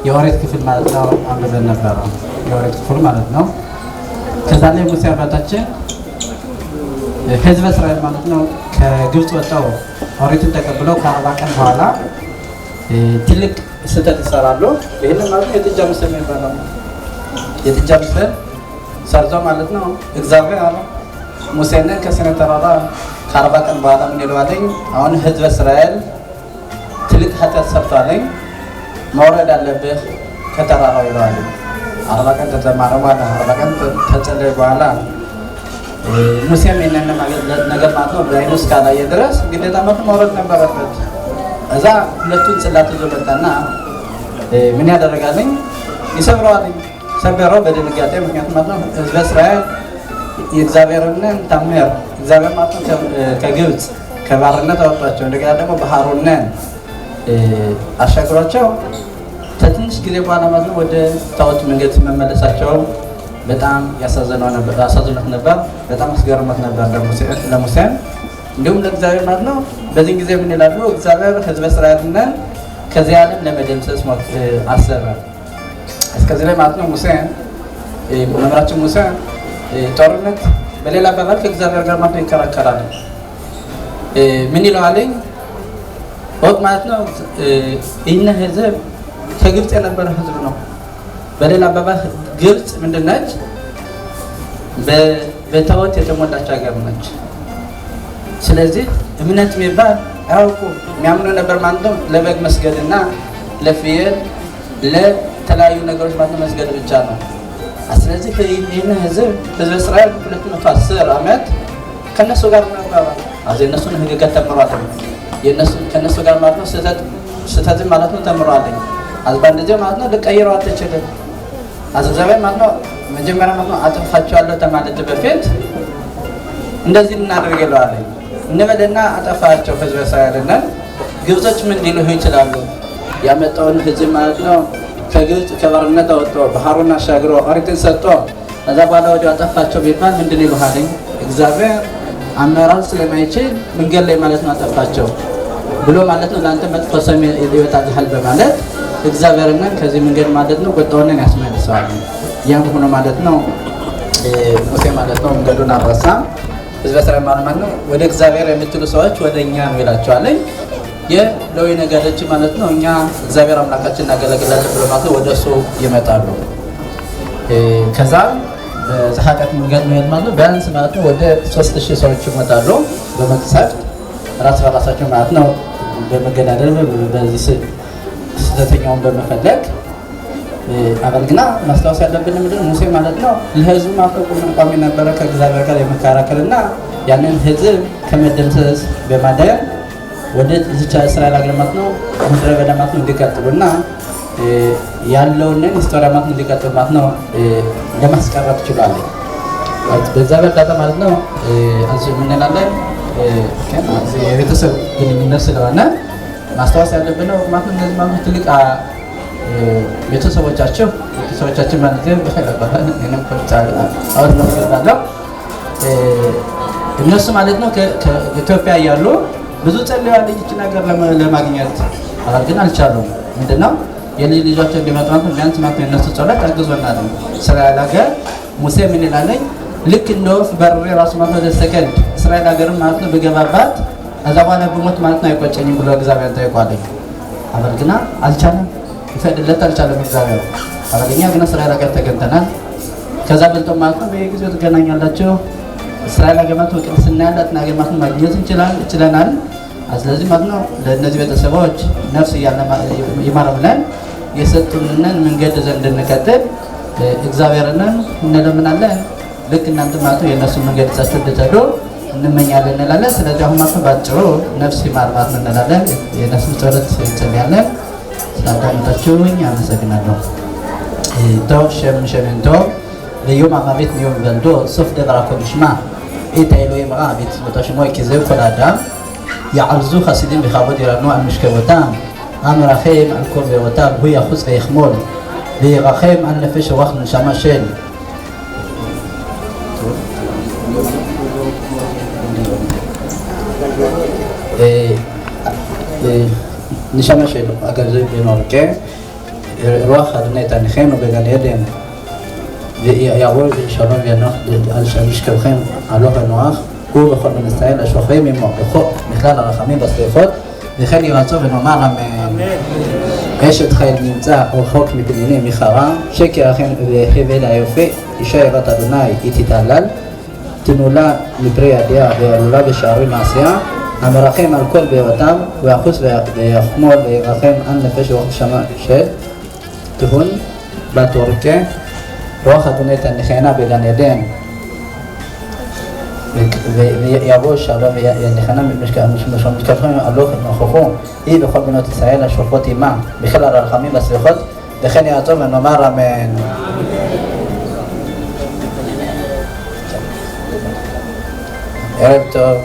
Speaker 4: የኦሪት ክፍል ማለት ነው አንብበን ነበረ። የኦሪት ክፍል ማለት ነው ከዛ ላይ ሙሴ አባታችን ህዝበ እስራኤል ማለት ነው ከግብፅ ወጣው ኦሪትን ተቀብለው ከ40 ቀን በኋላ ትልቅ ስህተት ይሰራሉ። ይህንን ማለት የጥጃ ምስል የሚባለው የጥጃ ምስል ሰርተው ማለት ነው እግዚአብሔር ሙሴን ከሲና ተራራ ከ40 ቀን በኋላ ምን ይለዋለኝ? አሁን ህዝበ እስራኤል ትልቅ ኃጢአት ሰርተዋለኝ መውረድ አለብህ ከተራራው ይለዋል። 40 ቀን ተዘማረ በኋላ 40 ቀን ከጸለየ በኋላ ሙሴም ይህንን ነገር ማለት ነው በዓይኑ እስካላየ ድረስ ግዴታ መውረድ ነበረበት። እዛ ሁለቱን ጽላት ይዞ መጣና ምን ያደረጋልኝ? ይሰብረዋልኝ። ሰበረው በድንጋጤ ምክንያቱም ማለት ነው ህዝበ እስራኤል የእግዚአብሔርን ታምር እግዚአብሔር ማለት ነው ከግብፅ ከባርነት አወጣቸው። እንደገና ደግሞ ባህሩን አሻግሯቸው ከትንሽ ጊዜ በኋላ ማለት ነው ወደ ጣዖት መንገድ መመለሳቸው በጣም ያሳዝኖት ነበር። በጣም አስገርሞት ነበር ለሙሴ እንዲሁም ለእግዚአብሔር ማለት ነው። በዚህ ጊዜ ምን ይላሉ? እግዚአብሔር ህዝበ እስራኤልን ከዚህ ዓለም ለመደምሰስ አሰበ። እስከዚህ ላይ ማለት ነው ሙሴ መምህራችን ሙሴ ጦርነት በሌላ አባባል ከእግዚአብሔር ጋር ማለት ነው ይከራከራል። ምን ይለዋልኝ? ወጥ ማለት ነው ይህን ህዝብ ከግብፅ የነበረ ህዝብ ነው። በሌላ አባባል ግብፅ ምንድነች? በታወት የተሞላች ሀገር ነች። ስለዚህ እምነት የሚባል አያውቁ የሚያምኑ ነበር ማለት ነው ለበግ መስገድና ለፍየል ለተለያዩ ነገሮች ማለት ነው መስገድ ብቻ ነው። ስለዚህ ይህን ህዝብ እስራኤል 210 ዓመት ከነሱ ጋር ነበር። እነሱን ህግጋት ተምሯል። ከነሱ ጋር ማለት ነው ስህተት ማለት ነው ተምሯል። በአንድ ጊዜ ማለት ነው ልቀይረው አትችልም። እግዚአብሔር ማለት ነው መጀመሪያ ማለት ነው አጠፋቸዋለሁ ከማለት በፊት እንደዚህ እናደርግ ይለዋል። እንበልና አጠፋቸው ህዝበ እስራኤልን። ግብጾች ምን ሊሉ ይችላሉ? ያመጣውን ህዝብ ማለት ነው ከግብፅ ከባርነት አወጥቶ ባህሩን አሻግሮ ኦሪትን ሰጥቶ ከዛ በኋላ ወዲያው አጠፋቸው ቢባል ምንድን ይሉሃል? እግዚአብሔር አመራር ስለማይችል መንገድ ላይ ማለት ነው አጠፋቸው ብሎ ማለት ነው ለአንተ መጥፎ ስም ይወጣልሃል በማለት እግዚአብሔርና ከዚህ መንገድ ማለት ነው ቁጣውን ያስመልሰዋል። ያም ሆኖ ማለት ነው ሙሴ ማለት ነው መንገዱን አልረሳም። ህዝበ እስራኤል ማለት ነው ወደ እግዚአብሔር የምትሉ ሰዎች ወደ እኛ ነው ይላቸዋለኝ። የሌዊ ነገዶች ማለት ነው እኛ እግዚአብሔር አምላካችን እናገለግላለን ብሎ ማለት ነው ወደ እሱ ይመጣሉ። ከዛ በኃጢአት መንገድ ነው ማለት ነው ቢያንስ ማለት ነው ወደ 3000 ሰዎች ይመጣሉ በመቅሰፍት ራስ በራሳቸው ማለት ነው በመገዳደል በዚህ ስህተተኛውን በመፈለግ አገልግና ማስታወስ ያለብን ምንድን ሙሴ ማለት ነው ለህዝቡ ማፈቁ ቋሚ ነበረ ከእግዚአብሔር ጋር የመከራከርና ያንን ህዝብ ከመደምሰስ በማዳን ወደ እስራኤል ሀገር ማለት ነው ምድረ በዳ ማለት ነው እንዲቀጥሉና ያለውን ሂስቶሪ ማለት ነው እንዲቀጥሉ ማለት ነው ለማስቀረት ችሏል። በዛ በርዳታ ማለት ነው እዚህ ምን እንላለን የቤተሰብ ግንኙነት ስለሆነ ማስታወስ ያለብን ነው ማለት ነው። እነዚህ ማለት ትልቅ ቤተሰቦቻችን ማለት ነው በፈለባታን እኔም ቆጣላ አሁን ነው ያለው እነሱ ማለት ነው ከኢትዮጵያ ያሉ ብዙ ጸልያለሁ ይህችን ነገር ለማግኘት ግን አልቻሉም። ምንድነው የልጅ ልጆቻቸው እንዲመጡ ማለት ቢያንስ ማለት ነው እነሱ ጸሎት አግዞናል። እስራኤል ሀገር ሙሴ ምን ይላለኝ ልክ እንደ ወፍ በርሬ ራሱ ማለት ነው ለሰከንድ እስራኤል ሀገር ማለት ነው በገባባት እዛ በኋላ በሞት ማለት ነው አይቆጨኝም ብሎ እግዚአብሔር ጠይቋለኝ። ግን አልቻለም፣ ይፈቅድለት አልቻለም እግዚአብሔር። አባለኛ ግን እስራኤል ሀገር ተገኝተናል። ከዛ በልጦ ማለት ነው በየጊዜው ትገናኛላችሁ። እስራኤል ሀገር ማለት ነው ቅድስና ያላት ነገር ማለት ነው ማግኘት እንችለናል። ስለዚህ ማለት ነው ለእነዚህ ቤተሰቦች ነፍስ ይማር ብለን የሰጡንን መንገድ ዘንድ እንከተል እግዚአብሔርን እንለምናለን። ልክ እናንተ ማለት ነው የእነሱን መንገድ ይዛችሁ እንድትሄዱ እንመኛለን እንላለን። ስለዚህ አሁን ማለት ነው ባጭሩ ነፍስ ይማር ማለት ነው እንላለን። የነፍስ ጸሎት እንጸልያለን። ስላዳመጣችሁኝ አመሰግናለሁ። טוב שם טוב ויום המוות מיום ולדו סוף דבר הכל נשמע את האלוהים רע ואת שמו כי זהו כל האדם יערזו חסידים בכבוד ירנו על משכבותם המרחם על כל בארותיו הוא יחוס ויחמול וירחם על נפש רוח נשמה של נשמה של אגב זה בנורקה רוח אדוני תניחנו בגן עדן ויעבור שלום וינוח על משכבכם הלוך ונוח הוא בכל בן ישראל השוכבים עמו בכלל הרחמים בסליחות וכן ירצו ונאמר אמן. אשת חיל נמצא רחוק מפנינים מחרה שקר אכן וחבל היפה אישה יראת אדוני היא תתהלל תנולה מפרי ידיה ועלולה בשערי מעשיה המרחם על כל בארותיו ויחוס ויחמול וירחם על נפש רוח נשמה של תהון בתורקה רוח אדוני תניחנה בגן עדן ויבוא שלום ויניחנה משכבכם הלוך נוכחו היא בכל בנות ישראל השופרות עמה בכל הרחמים והסליחות וכן יעצור ונאמר אמן. ערב טוב.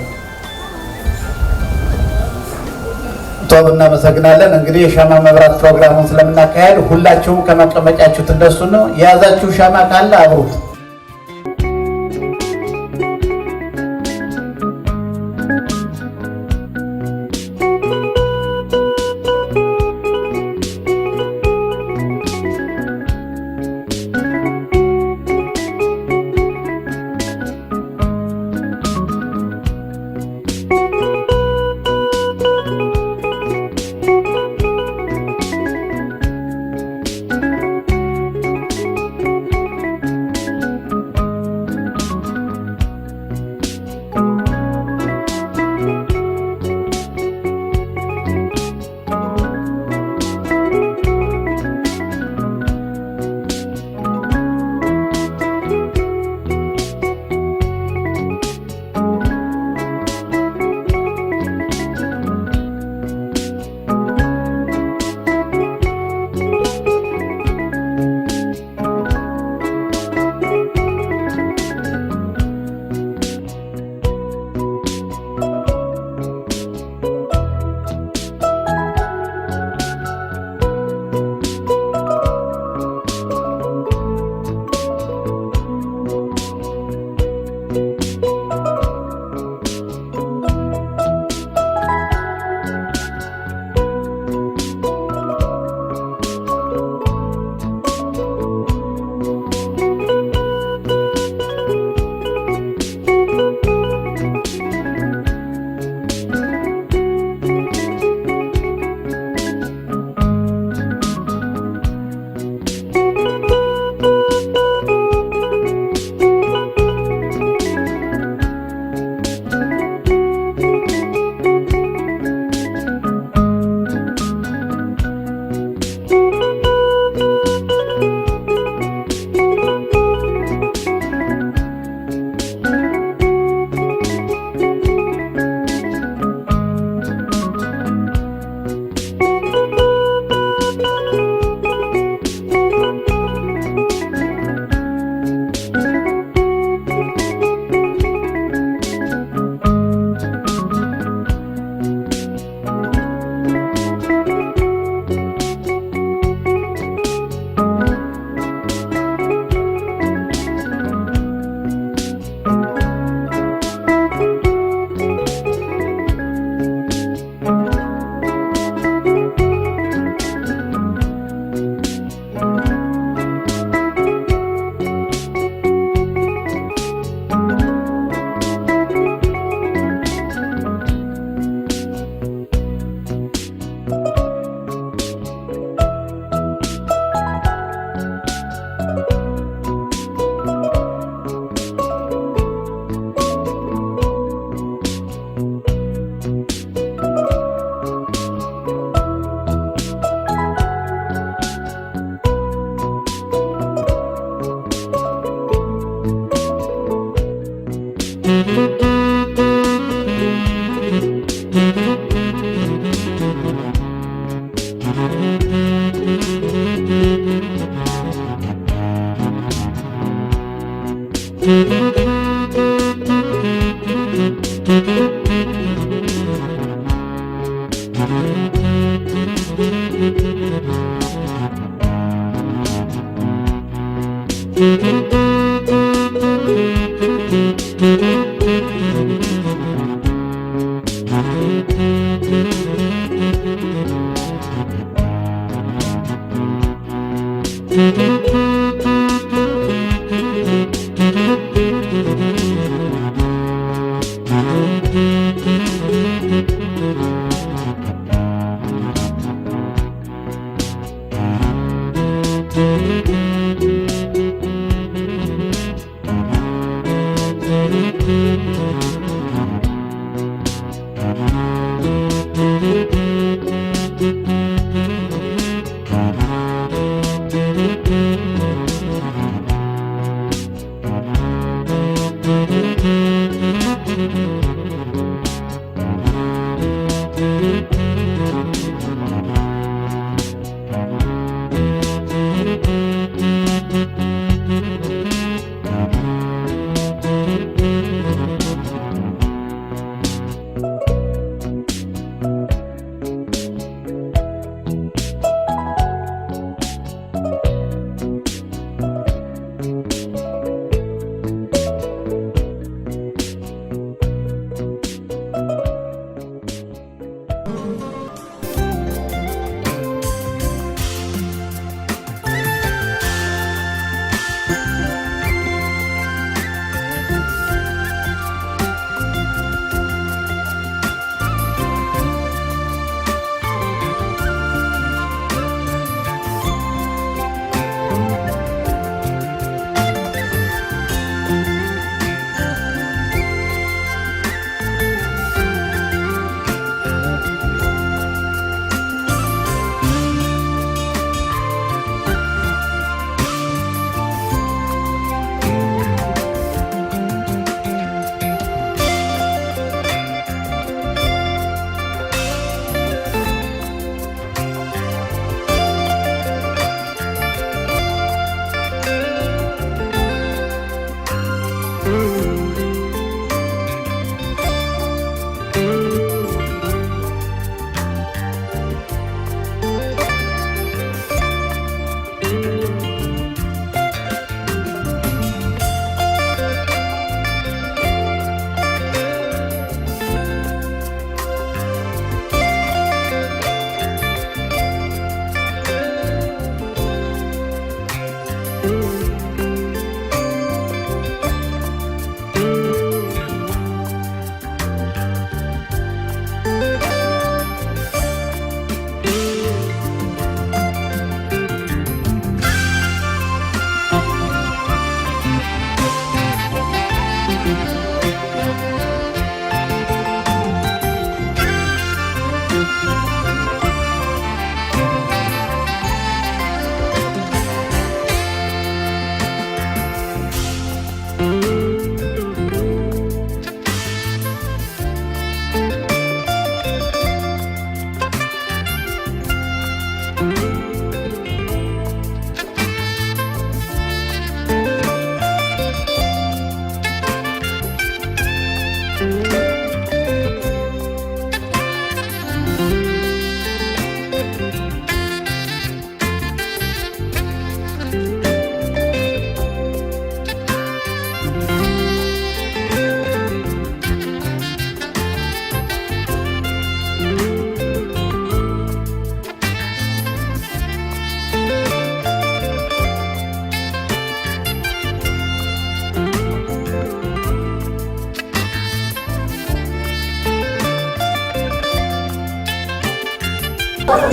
Speaker 1: ቶብ እናመሰግናለን። እንግዲህ የሻማ መብራት ፕሮግራሙን ስለምናካሄድ ሁላችሁም ከመቀመጫችሁ ትነሱ ነው። የያዛችሁ ሻማ ካለ አብሩት።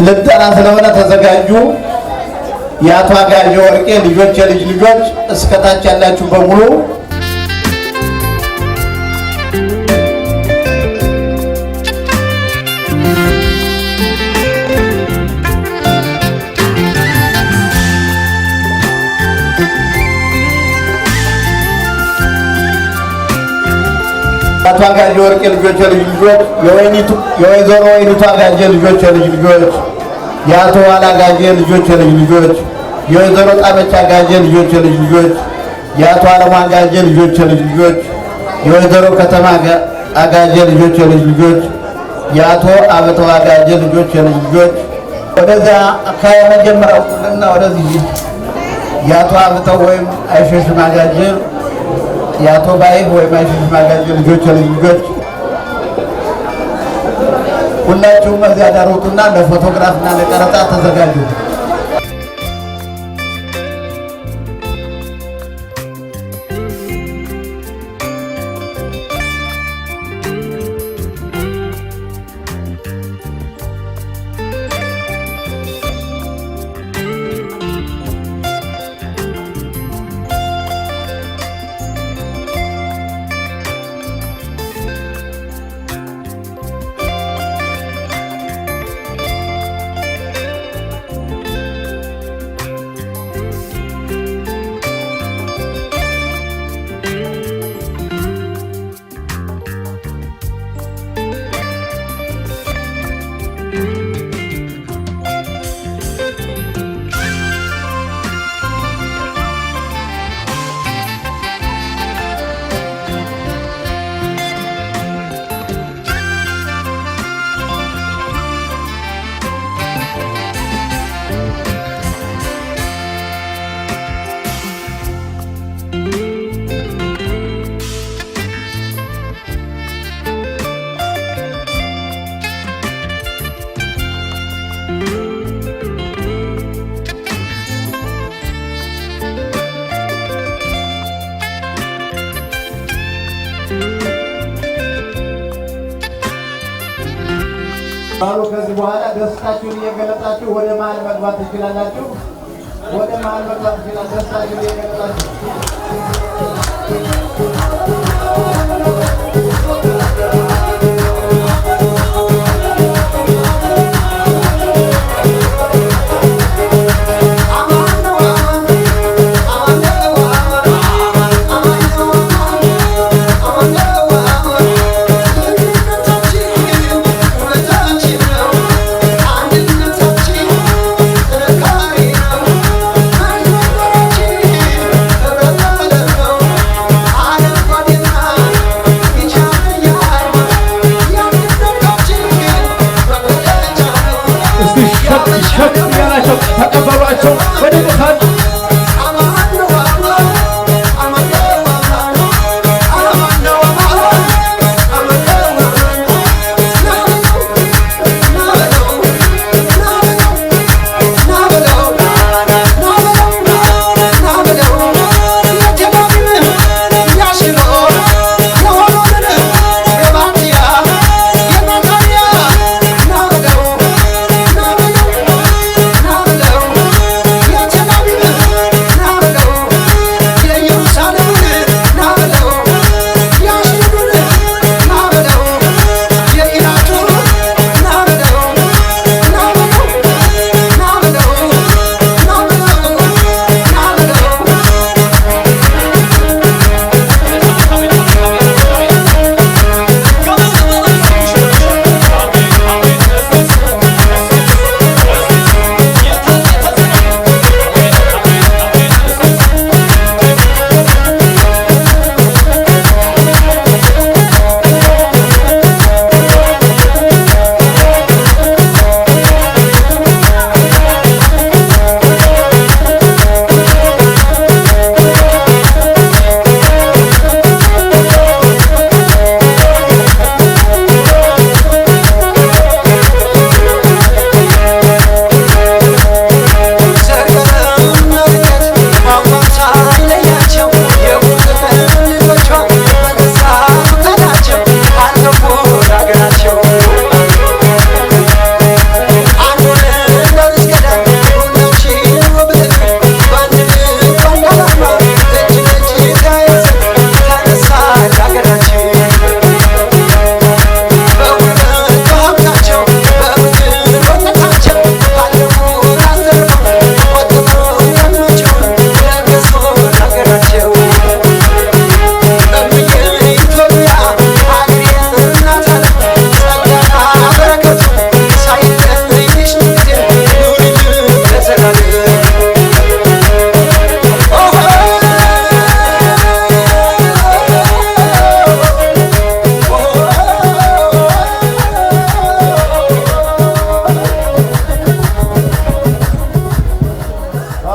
Speaker 1: ልጠራ ስለሆነ ተዘጋጁ። የአቶ አጋዥ ወርቄ ልጆች፣ የልጅ ልጆች እስከታች ያላችሁ በሙሉ አቶ አጋዥ ወርቄ ልጆች፣ የልጅ ልጆች የወይዘሮ ወይኒቱ አጋዥ ልጆች፣ የልጅ ልጆች የአቶ ዋላ አጋዥ ልጆች፣ የልጅ ልጆች የወይዘሮ ጣበቻ አጋዥ ልጆች፣ የልጅ ልጆች የአቶ አለሙ አጋዥ ልጆች፣ የልጅ ልጆች የወይዘሮ ከተማ አጋዥ ልጆች፣ የልጅ ልጆች የአቶ አበተው አጋዥ ልጆች፣ የልጅ ልጆች ወደዛ ከመጀመሪያው እና ወደዚህ የአቶ አብተው ወይም አይሸሽ ማጋጀር የአቶ ባይህ ወይም አይሸሽ ማጋጀር ልጆች ሁላችሁም እዚያ ዳሩትና ለፎቶግራፍና ለቀረጻ ተዘጋጁ። ባሉ ከዚህ በኋላ ደስታችሁን እየገለጣችሁ ወደ መሀል መግባት ትችላላችሁ። ወደ መሀል መግባት ትችላላችሁ። ደስታችሁን እየገለጣችሁ
Speaker 5: ተቀበሏቸው ወደ ቦታል
Speaker 6: Yeah.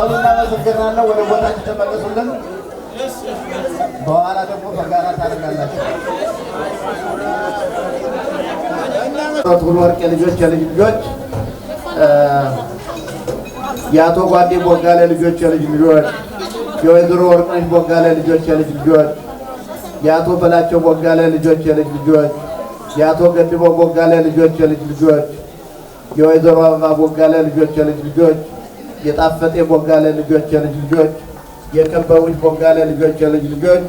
Speaker 1: በሉ እናመሰግናለን። ወደ ቦታችሁ ተመለሱልን። በኋላ ደግሞ በጋራ ታደርጋላችሁ። ወርቅ ልጆች የልጅ ልጆች የአቶ ጓዴ ቦጋለ ልጆች የልጅ ልጆች የወይዘሮ ወርቅነሽ ቦጋለ ልጆች የልጅ ልጆች የአቶ በላቸው ቦጋለ ልጆች የልጅ ልጆች የአቶ ገድቦ ቦጋለ ልጆች የልጅ ልጆች የወይዘሮ አበባ ቦጋለ ልጆች የልጅ ልጆች የጣፈጤ ቦጋለ ልጆች የልጅ ልጆች የከበቡች ቦጋለ ልጆች የልጅ ልጆች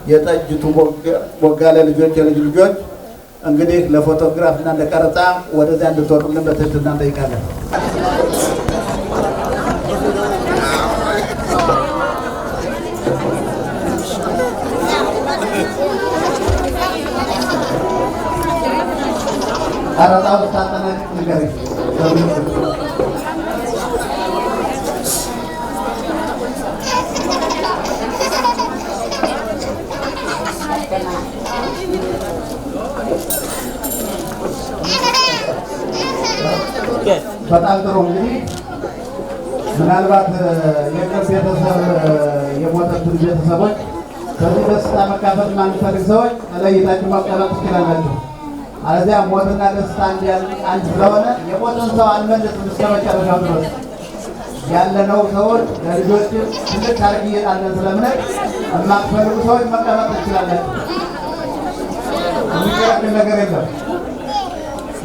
Speaker 1: የጠጅቱ ቦጋለ ልጆች የልጅ ልጆች እንግዲህ ለፎቶግራፍ እና ለቀረጻ ወደዚያ እንድትወጡልን በትህትና እንጠይቃለን። ቀረጻው ታጠናቅ ንገረኝ። በጣም ጥሩ። እንግዲህ ምናልባት የቅርብ ቤተሰብ የሞተብን ቤተሰቦች በዚህ ደስታ መካፈል ማንፈልግ ሰዎች ተለይታችሁ መቀመጥ ትችላላችሁ። አለዚያ ሞትና ደስታ አንድ ስለሆነ የሞተን ሰው አንመልስም እስከ መጨረሻው ድረስ ያለነው ሰዎች ለልጆች ትልቅ ታሪክ እየጣለን ስለምነት የማትፈልጉ ሰዎች መቀመጥ ትችላላችሁ። የሚከራከር ነገር የለም።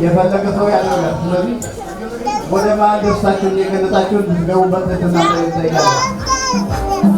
Speaker 1: የፈለገ ሰው ያደርጋል። ስለዚህ ወደ መሀል ደስታችሁን እየገለጣችሁ እንድትገቡበት ትህትና እንጠይቃለን።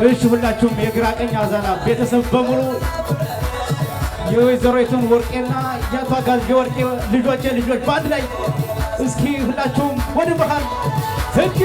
Speaker 5: እሺ ሁላችሁም የግራ ቀኝ አዛና ቤተሰብ በሙሉ የወይዘሮይቱን ወርቄና የአቶ አጋዝ ወርቄ ልጆች ባንድ ላይ እስኪ ሁላችሁም ወደ መሃል ህግ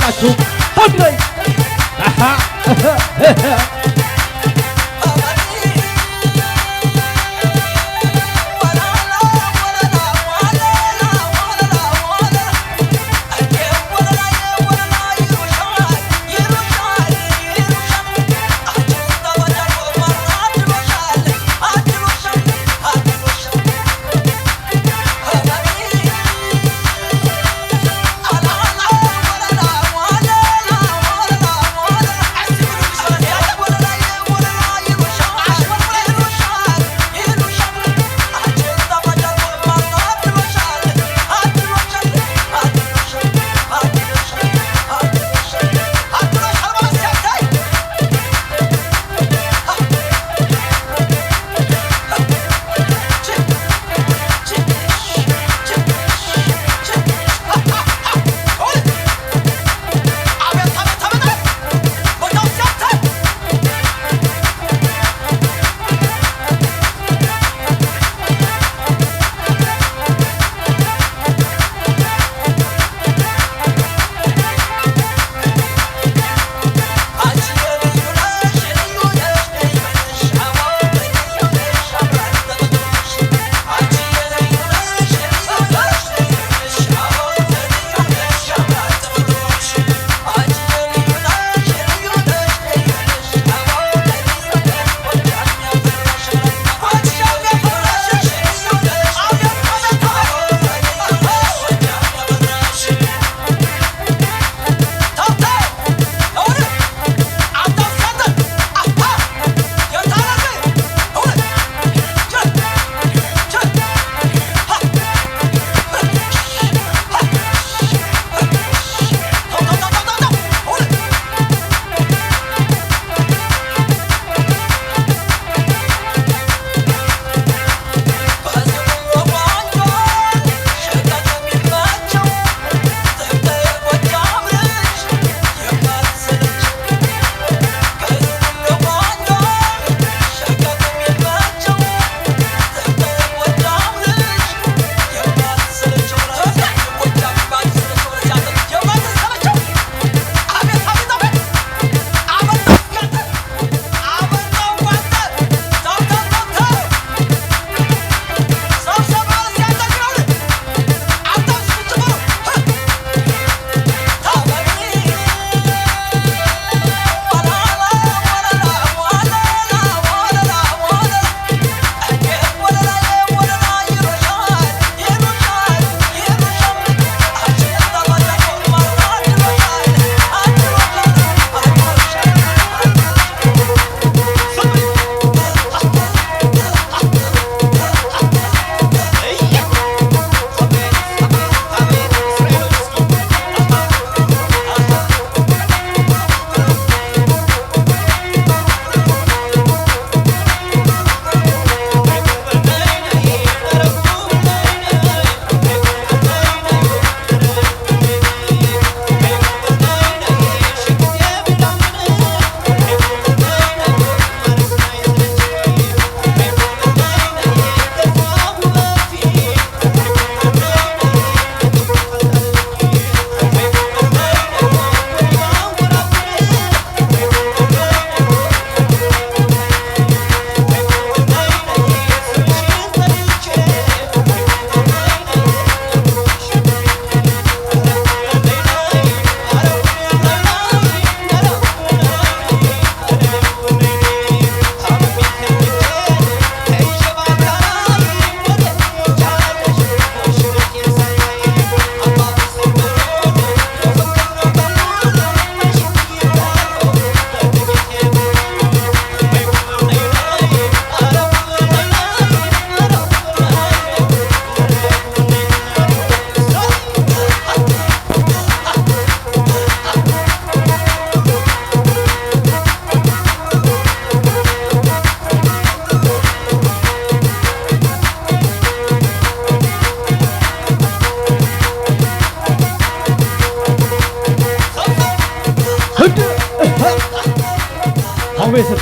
Speaker 5: ሁላችሁም አንድ ላይ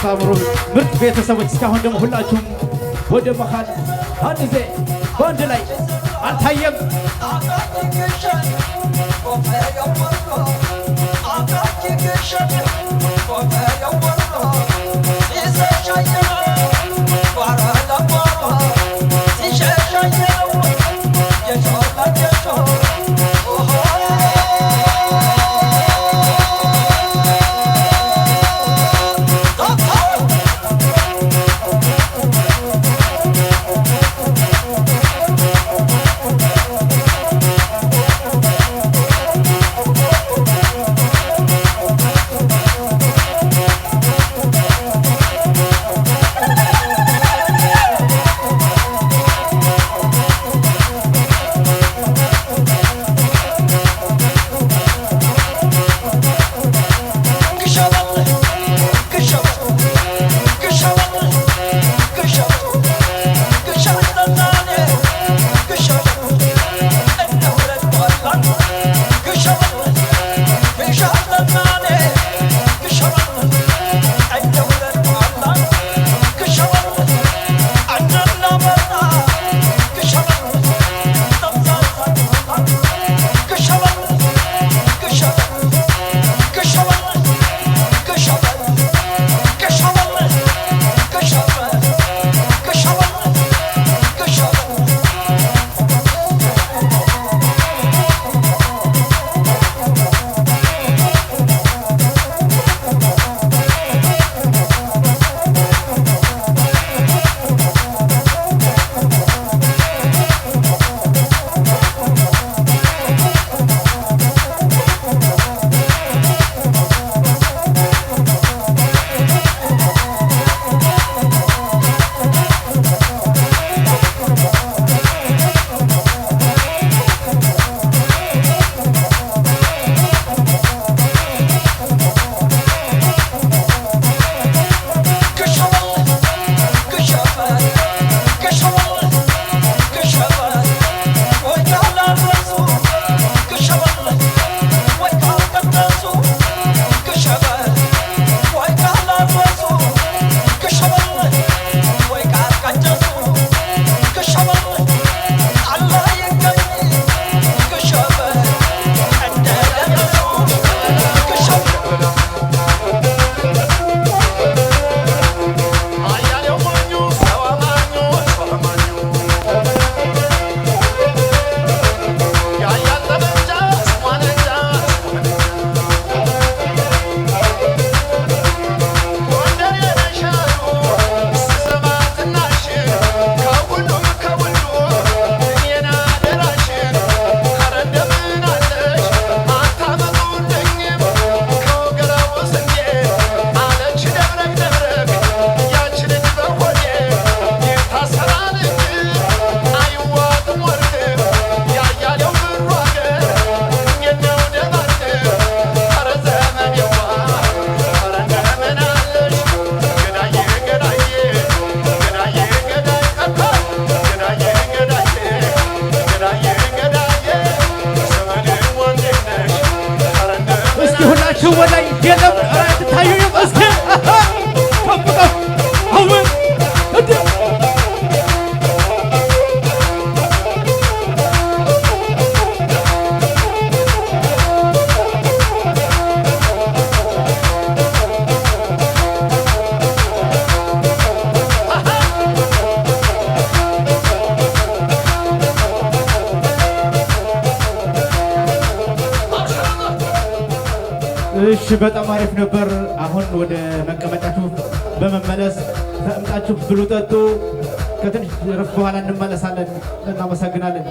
Speaker 5: ሳምሩ ምርጥ ቤተሰቦች እስካሁን ደግሞ ሁላችሁም ወደ መሃል አንድ ዜ በአንድ ላይ አልታየም እሺ በጣም አሪፍ ነበር። አሁን ወደ መቀመጫችሁ በመመለስ ተቀምጣችሁ ብሉ ጠጡ። ከትንሽ ረፍት በኋላ እንመለሳለን። እናመሰግናለን።